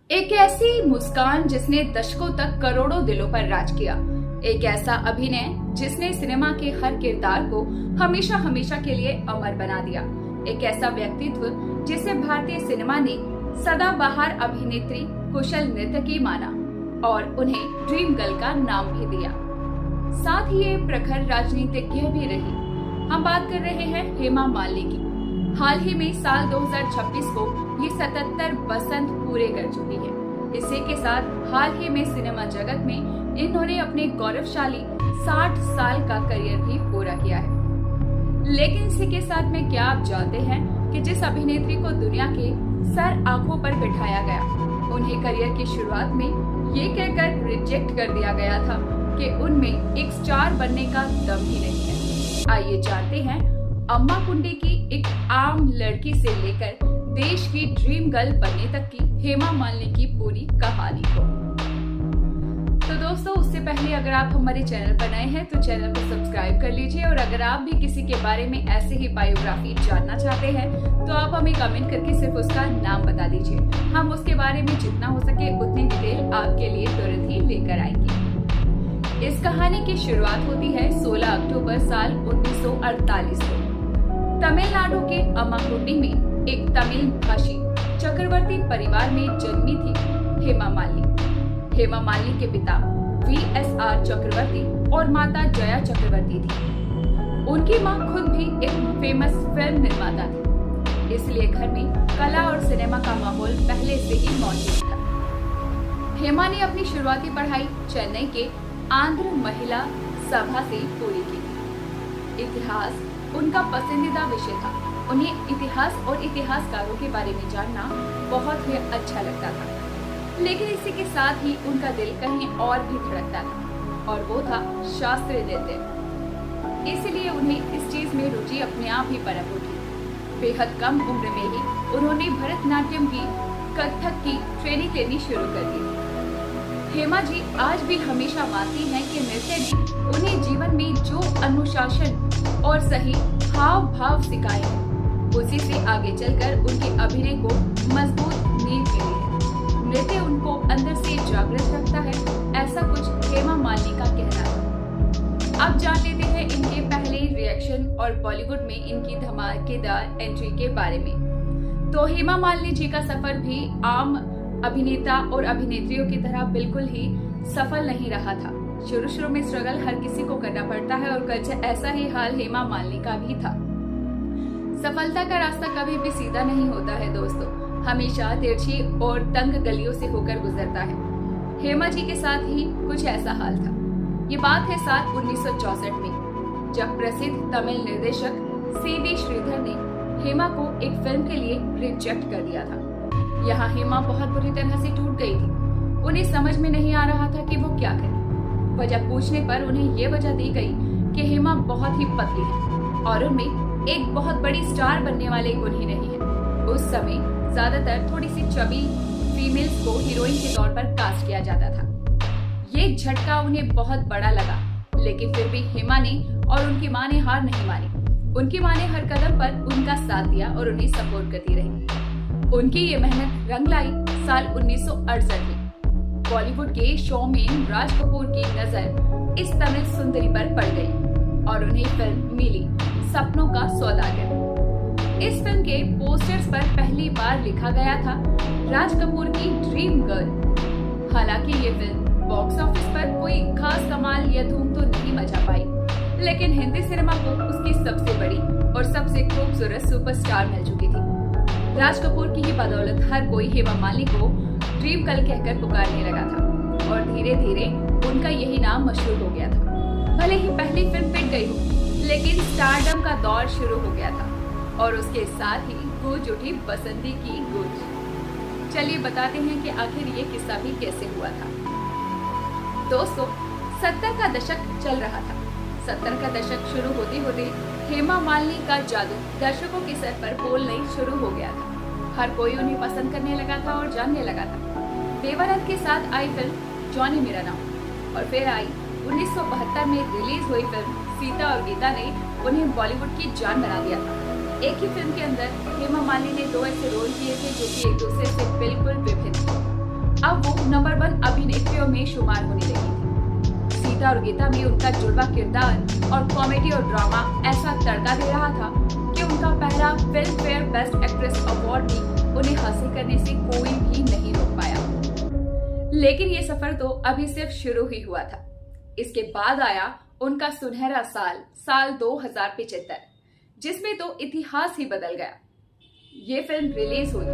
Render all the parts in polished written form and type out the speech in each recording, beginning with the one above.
एक ऐसी मुस्कान जिसने दशकों तक करोड़ों दिलों पर राज किया। एक ऐसा अभिनय जिसने सिनेमा के हर किरदार को हमेशा हमेशा के लिए अमर बना दिया। एक ऐसा व्यक्तित्व जिसे भारतीय सिनेमा ने सदाबहार अभिनेत्री, कुशल नर्तकी माना और उन्हें ड्रीम गर्ल का नाम भी दिया। साथ ही ये प्रखर राजनीतिज्ञ भी रही। हम बात कर रहे हैं हेमा मालिनी की। हाल ही में साल 2026 को ये 77 बसंत पूरे कर चुकी है। इसी के साथ हाल ही में सिनेमा जगत में इन्होंने अपने गौरवशाली 60 साल का करियर भी पूरा किया है। लेकिन इसी के साथ में क्या आप जानते हैं कि जिस अभिनेत्री को दुनिया के सर आंखों पर बिठाया गया, उन्हें करियर की शुरुआत में ये कहकर रिजेक्ट कर दिया गया था कि उनमें एक स्टार बनने का दम ही नहीं है। आइए जानते हैं अम्मा कुंडी की एक आम लड़की से लेकर देश की ड्रीम गर्ल बनने तक की हेमा मालिनी की पूरी कहानी को। तो दोस्तों, उससे पहले अगर आप हमारे चैनल पर नए हैं तो चैनल को सब्सक्राइब कर लीजिए, और अगर आप भी किसी के बारे में ऐसे ही बायोग्राफी जानना चाहते हैं तो आप हमें कमेंट करके सिर्फ उसका नाम बता दीजिए। हम उसके बारे में जितना हो सके उतनी डिटेल आपके लिए तुरंत ही लेकर आएंगे। इस कहानी की शुरुआत होती है 16 अक्टूबर साल 1948 को। तमिलनाडु के अम्माकुंडी में एक तमिल भाषी चक्रवर्ती परिवार में जन्मी थी हेमा मालिनी। हेमा मालिनी के पिता VSR चक्रवर्ती और माता जया चक्रवर्ती थी। उनकी मां खुद भी एक फेमस फिल्म निर्माता थी, इसलिए घर में कला और सिनेमा का माहौल पहले से ही मौजूद था। हेमा ने अपनी शुरुआती पढ़ाई चेन्नई के आंध्र महिला सभा से पूरी की थी। इतिहास उनका पसंदीदा विषय था। उन्हें इतिहास और इतिहासकारों के बारे में जानना बहुत ही अच्छा लगता था। लेकिन इसी के साथ ही उनका दिल कहीं और भी धड़कता था, और वो था शास्त्रीय नृत्य। इसलिए उन्हें इस चीज में रुचि अपने आप ही पनप उठी। बेहद कम उम्र में ही उन्होंने भरतनाट्यम की, कथक की ट्रेनिंग लेनी शुरू कर दी। हेमा जी आज भी हमेशा मानती हैं कि नृत्य ने उन्हें जीवन में जो अनुशासन और सही हाव भाव सिखाए हैं, उसी से आगे चलकर उनके अभिनय को मजबूत नींव मिली है। नृत्य उनको अंदर से जागृत रखता है, ऐसा कुछ हेमा मालिनी का कहना है। अब जान लेते हैं इनके पहले रिएक्शन और बॉलीवुड में इनकी धमाकेदार एंट्री के बारे में। तो हेमा मालिनी जी का सफर भी आम अभिनेता और अभिनेत्रियों की तरह बिल्कुल ही सफल नहीं रहा था। शुरू में स्ट्रगल हर किसी को करना पड़ता है, और कुछ ऐसा ही हाल हेमा मालिनी का भी था। सफलता का रास्ता कभी भी सीधा नहीं होता है दोस्तों, हमेशा तिरछी और तंग गलियों से होकर गुजरता है। हेमा जी के साथ ही कुछ ऐसा हाल था। ये बात है साल 1964 में, जब प्रसिद्ध तमिल निर्देशक CV श्रीधर ने हेमा को एक फिल्म के लिए रिजेक्ट कर दिया था। यहाँ हेमा बहुत बुरी तरह से टूट गई थी। उन्हें समझ में नहीं आ रहा था कि वो क्या करे। वजह पूछने पर उन्हें ये वजह दी गई कि हेमा बहुत ही पतली है और उनमें एक बहुत बड़ी स्टार बनने वाले गुण ही नहीं है। उस समय ज्यादातर थोड़ी सी चबी फीमेल्स को हीरोइन के तौर पर कास्ट किया जाता था। ये झटका उन्हें बहुत बड़ा लगा, लेकिन फिर भी हेमा ने और उनकी माँ ने हार नहीं मानी। उनकी माँ ने हर कदम पर उनका साथ दिया और उन्हें सपोर्ट करती रही। उनकी ये मेहनत रंग लाई साल 1968 में। बॉलीवुड के शोमैन राज कपूर की नजर इस तमिल सुंदरी पर पड़ गई और उन्हें फिल्म मिली सपनों का सौदागर। इस फिल्म के पोस्टर्स पर पहली बार लिखा गया था राज कपूर की ड्रीम गर्ल। हालांकि ये फिल्म बॉक्स ऑफिस पर कोई खास कमाल या धूम तो नहीं मचा पाई, लेकिन हिंदी सिनेमा को उसकी सबसे बड़ी और सबसे खूबसूरत सुपरस्टार मिल चुकी थी। राज कपूर की ही बदौलत हर कोई हेमा मालिनी को ड्रीम गर्ल कहकर पुकारने लगा था, और धीरे धीरे उनका यही नाम मशहूर हो गया था। भले ही पहली फिल्म पिट गई हो, लेकिन स्टारडम का दौर शुरू हो गया था, और उसके साथ ही गूंज उठी बसंती की गूंज। चलिए बताते हैं कि आखिर ये किस्सा भी कैसे हुआ था। दोस्तों, 70 का दशक चल रहा था। 70 का दशक शुरू होते होते हेमा मालिनी का जादू दर्शकों के सर पर बोलने शुरू हो गया था। हर कोई उन्हें पसंद करने लगा था और जानने लगा था। देवानंद के साथ आई फिल्म जॉनी मेरा नाम, और फिर आई 1972 में रिलीज हुई फिल्म सीता और गीता ने उन्हें बॉलीवुड की जान बना दिया था। एक ही फिल्म के अंदर हेमा मालिनी ने 2 ऐसे रोल किए थे जो कि एक दूसरे से बिल्कुल विभिन्न थे। विषयों में शुमार होने लगी थी। सीता और गीता में उनका जुड़वा किरदार और कॉमेडी और ड्रामा ऐसा तड़का दे रहा था कि उनका पहला film fair best actress award भी उन्हें हासिल करने से कोई भी नहीं रोक पाया। लेकिन ये सफर तो अभी सिर्फ शुरू ही हुआ था। इसके बाद आया उनका सुनहरा साल 2075, जिसमें तो इतिहास ही बदल गया। ये फिल्म रिलीज हुई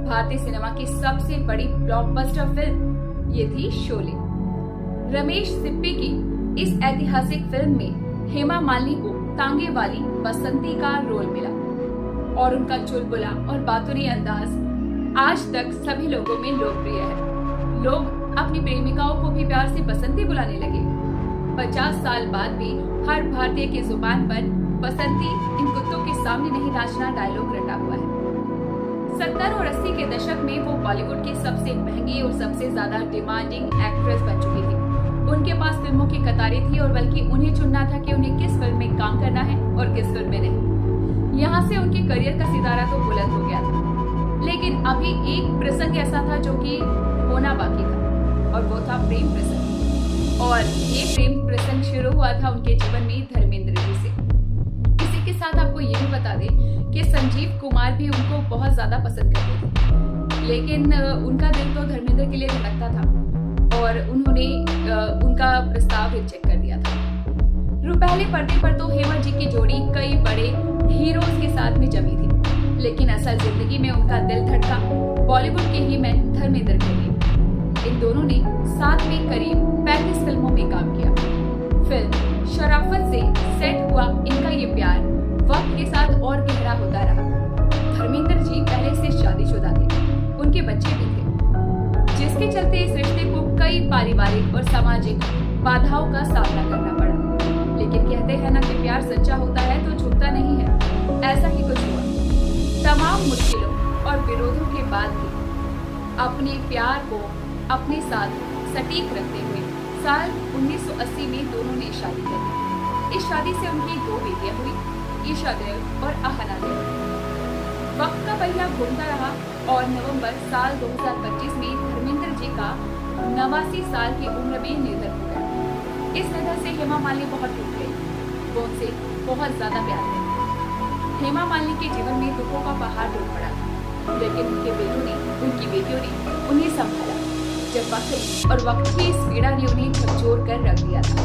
भारतीय सिनेमा की सबसे बड़ी ब्लॉकबस्टर फिल्म, ये थी शोले। रमेश सिप्पी की इस ऐतिहासिक फिल्म में हेमा मालिनी को तांगे वाली बसंती का रोल मिला और उनका चुलबुला और बातूनी अंदाज आज तक सभी लोगों में लोकप्रिय है। लोग अपनी प्रेमिकाओं को भी प्यार से बसंती बुलाने लगे। 50 साल बाद भी हर भारतीय की जुबान पर बसंती इन कुत्तों के सामने नहीं नाचना डायलॉग रटा हुआ है। 70 और 80 के दशक में वो बॉलीवुड की सबसे महंगी और सबसे ज्यादा डिमांडिंग एक्ट्रेस बन चुकी थी। उनके पास फिल्मों की कतारें थी और बल्कि उन्हें चुनना था कि उन्हें किस फिल्म में काम करना है और किस फिल्म में नहीं। यहाँ से उनके करियर का सितारा तो बुलंद हो गया था, लेकिन अभी एक प्रसंग ऐसा था जो कि होना बाकी था और वो था प्रेम प्रसंग। और ये प्रेम प्रसंग शुरू हुआ था उनके जीवन में धर्मेंद्र जी से। इसी के साथ आपको ये भी बता दें कि संजीव कुमार भी उनको बहुत ज्यादा पसंद करते थे, लेकिन उनका दिल तो धर्मेंद्र के लिए धड़कता था और उन्होंने उनका प्रस्ताव रिजेक्ट कर दिया था। पहले पर्दे पर तो हेमा जी की जोड़ी कई बड़े हीरोज के साथ में जमी थी, लेकिन असल जिंदगी में उनका दिल धड़का बॉलीवुड के ही मैन धर्मेंद्र के लिए। इन दोनों ने साथ में करीब 35 फिल्मों में काम किया। फिल्म शराफत से सेट हुआ इनका ये प्यार वक्त के साथ और गहरा होता रहा। धर्मेंद्र जी पहले से शादीशुदा थे, उनके बच्चे भी थे, जिसके चलते इस रिश्ते को कई पारिवारिक और सामाजिक बाधाओं का सामना करना पड़ा। लेकिन कहते हैं ना कि प्यार सच्चा होता है तो झुकता नहीं है, ऐसा ही कुछ हुआ। तमाम मुश्किलों और विरोधों के बाद भी अपने प्यार को अपने साथ सटीक रखते हुए साल 1980 में दोनों ने शादी कर ली। इस शादी से उनकी 2 बेटियां हुई, ईशा देव और आहना देव। वक्त का पहिया घूमता रहा और नवंबर साल 2025 में धर्मेंद्र जी का 89 साल की उम्र में निधन हो गया। इस निधन से हेमा मालिनी बहुत टूट गई, वो उनसे बहुत ज्यादा प्यार करती। हेमा मालिनी के जीवन में दुखों का पहाड़ टूट पड़ा, लेकिन उनकी बेटियों ने उन्हें संभाला जब वक्त की इस पीड़ा ने उन्हें झकझोर कर रख दिया था।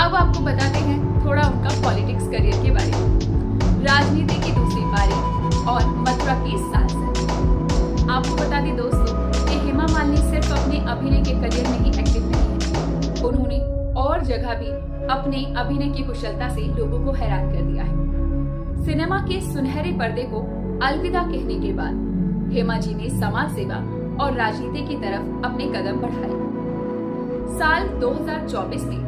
अब आपको बताते हैं थोड़ा उनका पॉलिटिक्स करियर के बारे में, राजनीति की दूसरी पारी और मथुरा की सांसद। आपको बता दें दोस्तों कि हेमा मालिनी सिर्फ अपने अभिनय के करियर में ही एक्टिव नहीं है, उन्होंने और जगह भी अपने अभिनय की कुशलता से लोगों को हैरान कर दिया है। सिनेमा के सुनहरे पर्दे को अलविदा कहने के बाद हेमा जी ने समाज सेवा और राजनीति की तरफ अपने कदम बढ़ाए। साल 2024 में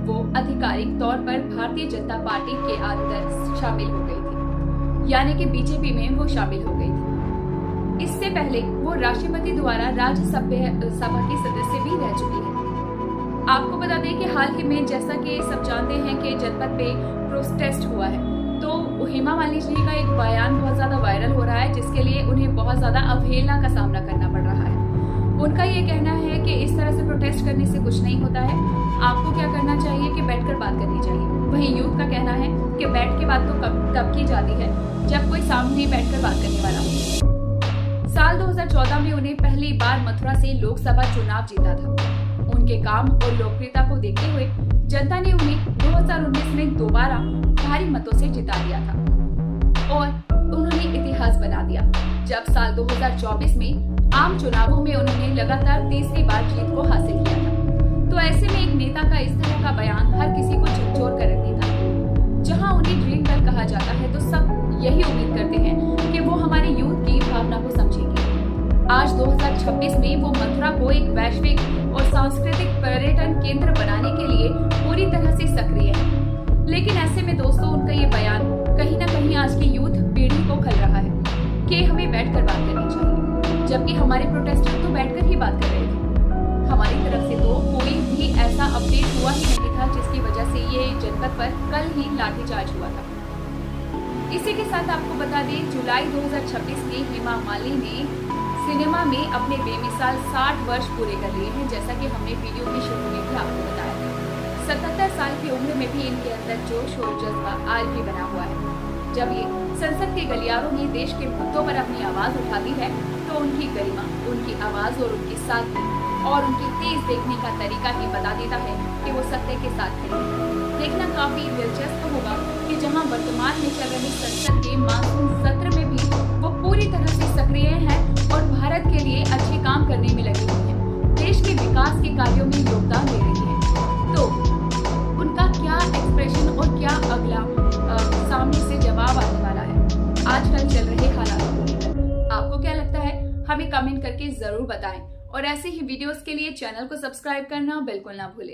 वो आधिकारिक तौर पर भारतीय जनता पार्टी के अंदर शामिल हो गई थी, यानी कि बीजेपी में वो शामिल हो गई थी। इससे पहले वो राष्ट्रपति द्वारा राज्यसभा की सदस्य भी रह चुकी है। आपको बता दें कि हाल ही में जैसा कि सब जानते हैं कि जनपद पे प्रोटेस्ट हुआ है, तो हेमा मालिनी जी का एक बयान बहुत ज्यादा वायरल हो रहा है, जिसके लिए उन्हें बहुत ज्यादा अवहेलना का सामना करना पड़ रहा है। उनका ये कहना है कि इस तरह से प्रोटेस्ट करने से कुछ नहीं होता है, आपको क्या करना चाहिए कि बैठकर बात करनी चाहिए। वहीं यूथ का कहना है कि बैठ के बात तो तब की जाती है जब कोई सामने बैठकर बात करने वाला हो। साल 2014 में उन्हें पहली बार मथुरा से लोकसभा चुनाव जीता था। उनके काम और लोकप्रियता को देखते हुए जनता ने उन्हें 2019 में दोबारा भारी मतों से जिता दिया था और उन्होंने इतिहास बना दिया, जब साल 2024 में आम चुनावों में उन्होंने लगातार तीसरी बार जीत को हासिल किया था। तो ऐसे में एक नेता का इस तरह का बयान हर किसी को झकझोर कर रख देता है। जहां उन्हें ड्रीम गर्ल कहा जाता है, तो सब यही उम्मीद करते हैं कि वो हमारे यूथ की भावना को समझेंगे। आज 2026 में वो मथुरा को एक वैश्विक और सांस्कृतिक पर्यटन केंद्र बनाने के लिए पूरी तरह से सक्रिय है। लेकिन ऐसे में दोस्तों उनका ये बयान कहीं ना कहीं आज की यूथ पीढ़ी को खल रहा है कि हमें बैठकर बात करनी चाहिए, जबकि हमारे प्रोटेस्टर तो बैठकर ही बात कर रहे थे। हमारी तरफ से तो कोई भी ऐसा अपडेट हुआ ही नहीं था, जिसकी वजह से ये जनपद पर कल ही लाठीचार्ज हुआ था। इसी के साथ आपको बता दें जुलाई 2026 में हेमा मालिनी ने सिनेमा में अपने बेमिसाल 60 वर्ष पूरे कर लिए हैं, जैसा कि हमने वीडियो की शुरू में भी आपको बताया था। 77 साल की उम्र में भी इनके अंदर जोश और जज्बा आज भी बना हुआ है। जब ये संसद के गलियारों में देश के मुद्दों पर अपनी आवाज उठाती है तो उनकी गरिमा, उनकी आवाज और उनकी सादगी और उनकी तेज देखने का तरीका ही बता देता है कि वो सत्य के साथ खड़ी है। देखना काफी दिलचस्प होगा कि जहां वर्तमान में चल रहे संसद के मानसून सत्र में भी वो पूरी तरह से सक्रिय हैं और भारत के लिए अच्छे काम करने में लगी हुई है, देश के विकास के कार्यों में योगदान दे रही है। तो उनका क्या एक्सप्रेशन और क्या अगला सामने से जवाब आने वाला है आजकल चल रहे हालातों को लेकर, आपको क्या लगता है? हमें कमेंट करके जरूर बताएं और ऐसे ही वीडियोस के लिए चैनल को सब्सक्राइब करना बिल्कुल ना भूलें।